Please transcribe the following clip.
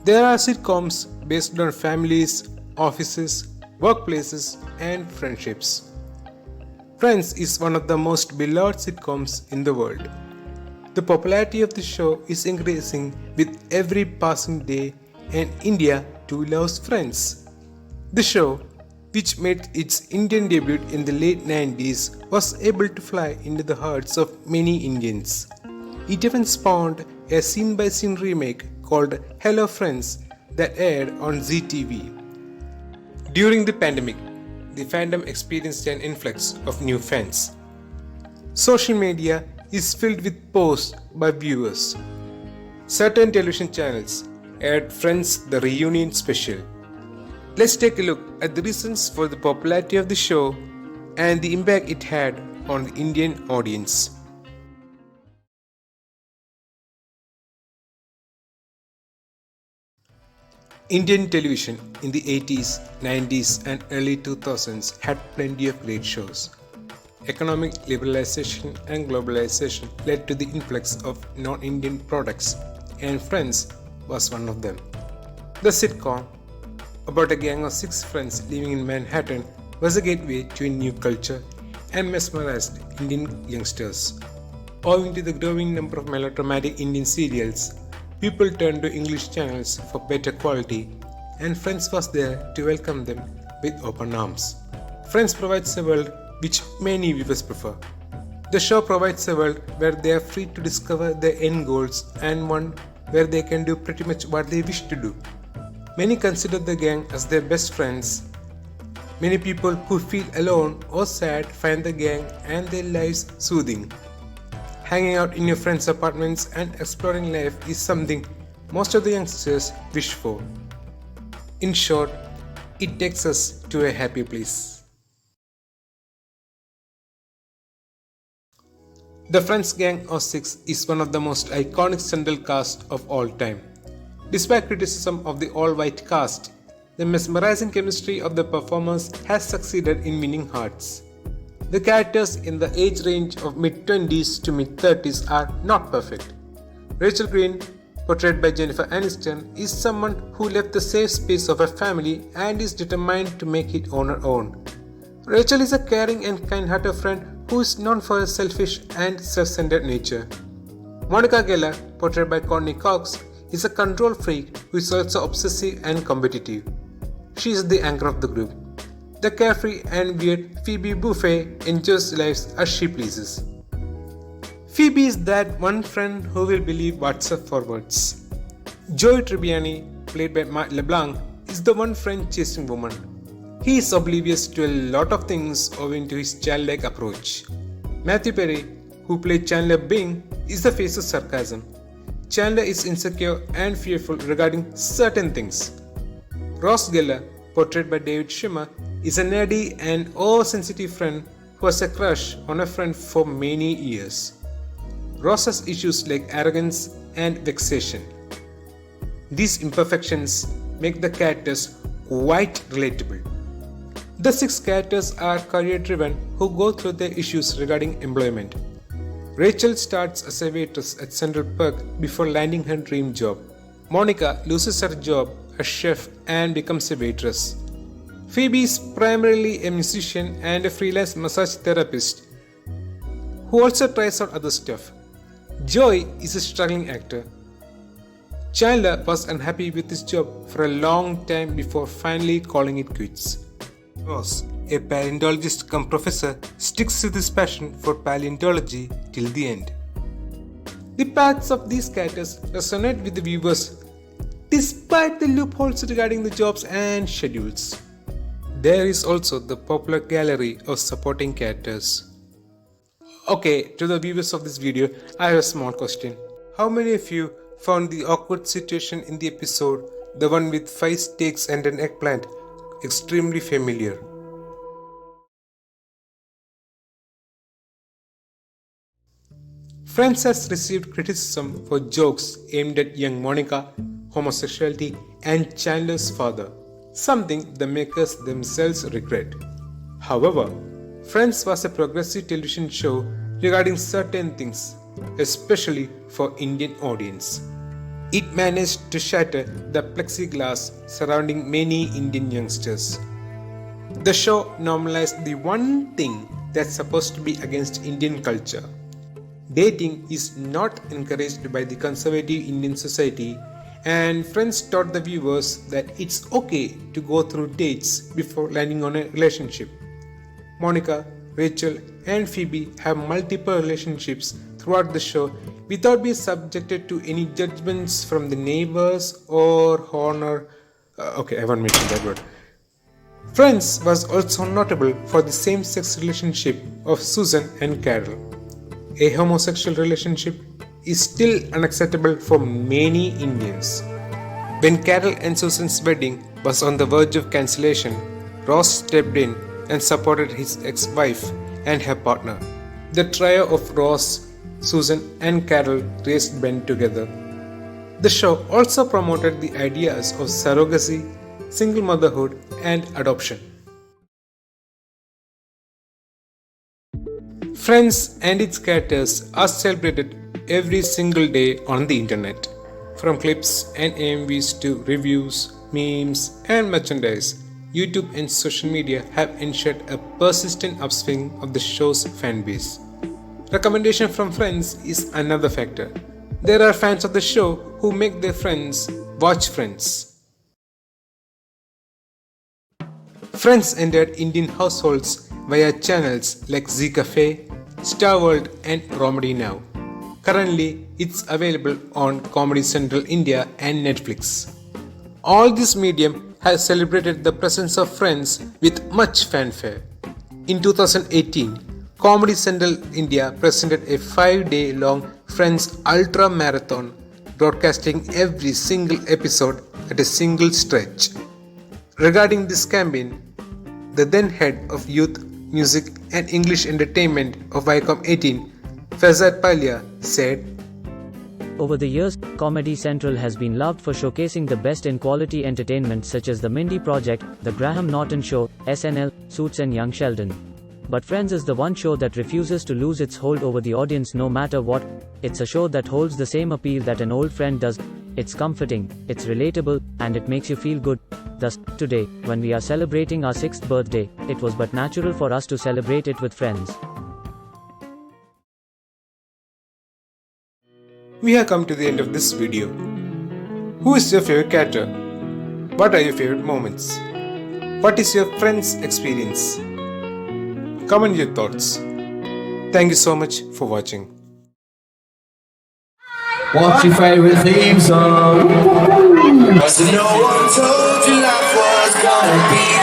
There are sitcoms based on families, offices, workplaces, and friendships. Friends is one of the most beloved sitcoms in the world. The popularity of the show is increasing with every passing day, and India too loves Friends. The show, which made its Indian debut in the late 90s, was able to fly into the hearts of many Indians. It even spawned a scene by scene remake called Hello Friends that aired on ZTV. During the pandemic, the fandom experienced an influx of new fans. Social media is filled with posts by viewers. Certain television channels aired Friends the Reunion Special. Let's take a look at the reasons for the popularity of the show and the impact it had on the Indian audience. Indian television in the 80s, 90s, and early 2000s had plenty of great shows. Economic liberalization and globalization led to the influx of non-Indian products, and Friends was one of them. The sitcom, about a gang of 6 friends living in Manhattan, was a gateway to a new culture and mesmerized Indian youngsters. Owing to the growing number of melodramatic Indian serials, people turned to English channels for better quality, and Friends was there to welcome them with open arms. Friends provides a world which many viewers prefer. The show provides a world where they are free to discover their end goals and one where they can do pretty much what they wish to do. Many consider the gang as their best friends. Many people who feel alone or sad find the gang and their lives soothing. Hanging out in your friends' apartments and exploring life is something most of the youngsters wish for. In short, it takes us to a happy place. The Friends Gang of Six is one of the most iconic central cast of all time. Despite criticism of the all-white cast, the mesmerizing chemistry of the performers has succeeded in winning hearts. The characters in the age range of mid-20s to mid-30s are not perfect. Rachel Green, portrayed by Jennifer Aniston, is someone who left the safe space of her family and is determined to make it on her own. Rachel is a caring and kind-hearted friend who is known for her selfish and self-centered nature. Monica Geller, portrayed by Courtney Cox, is a control freak who is also obsessive and competitive. She is the anchor of the group. The carefree and weird Phoebe Buffay enjoys life as she pleases. Phoebe is that one friend who will believe WhatsApp forwards. Joey Tribbiani, played by Matt LeBlanc, is the one friend chasing woman. He is oblivious to a lot of things owing to his childlike approach. Matthew Perry, who played Chandler Bing, is the face of sarcasm. Chandler is insecure and fearful regarding certain things. Ross Geller, portrayed by David Schwimmer, is a nerdy and oversensitive friend who has a crush on a friend for many years. Ross has issues like arrogance and vexation. These imperfections make the characters quite relatable. The 6 characters are career-driven who go through their issues regarding employment. Rachel starts as a waitress at Central Perk before landing her dream job. Monica loses her job as chef and becomes a waitress. Phoebe is primarily a musician and a freelance massage therapist who also tries out other stuff. Joey is a struggling actor. Chandler was unhappy with his job for a long time before finally calling it quits. Ross, a paleontologist cum professor, sticks with his passion for paleontology till the end. The paths of these characters resonate with the viewers despite the loopholes regarding the jobs and schedules. There is also the popular gallery of supporting characters. Okay, to the viewers of this video, I have a small question. How many of you found the awkward situation in the episode, the one with 5 steaks and an eggplant, extremely familiar? Friends has received criticism for jokes aimed at young Monica, homosexuality, and Chandler's father, something the makers themselves regret. However, Friends was a progressive television show regarding certain things, especially for Indian audience. it managed to shatter the plexiglass surrounding many Indian youngsters. The show normalized the one thing that's supposed to be against Indian culture. Dating is not encouraged by the conservative Indian society, and Friends taught the viewers that it's okay to go through dates before landing on a relationship. Monica, Rachel, and Phoebe have multiple relationships throughout the show without being subjected to any judgments from the neighbors or honor. I haven't mentioned that word. Friends was also notable for the same sex relationship of Susan and Carol. A homosexual relationship is still unacceptable for many Indians. When Carol and Susan's wedding was on the verge of cancellation, Ross stepped in and supported his ex-wife and her partner. The trio of Ross, Susan, and Carol raised Ben together. The show also promoted the ideas of surrogacy, single motherhood, and adoption. Friends and its characters are celebrated every single day on the internet. From clips and AMVs to reviews, memes, and merchandise, YouTube and social media have ensured a persistent upswing of the show's fanbase. Recommendation from friends is another factor. There are fans of the show who make their friends watch Friends. Friends entered Indian households via channels like Zee Cafe, Star World, and Comedy Now. Currently, it's available on Comedy Central India and Netflix. All this medium has celebrated the presence of Friends with much fanfare. In 2018, Comedy Central India presented a 5-day long Friends Ultra Marathon, broadcasting every single episode at a single stretch. Regarding this campaign, the then head of Youth, Music and English Entertainment of Viacom 18, Fazad Palia, said, Over the years, Comedy Central has been loved for showcasing the best in quality entertainment such as The Mindy Project, The Graham Norton Show, SNL, Suits and Young Sheldon. But Friends is the one show that refuses to lose its hold over the audience no matter what. It's a show that holds the same appeal that an old friend does. It's comforting, it's relatable, and it makes you feel good. Thus, today, when we are celebrating our 6th birthday, it was but natural for us to celebrate it with Friends. We have come to the end of this video. Who is your favorite character? What are your favorite moments? What is your Friends experience? Comment your thoughts. Thank you so much for watching. What's your favorite theme song? Cause no one told you life was gonna be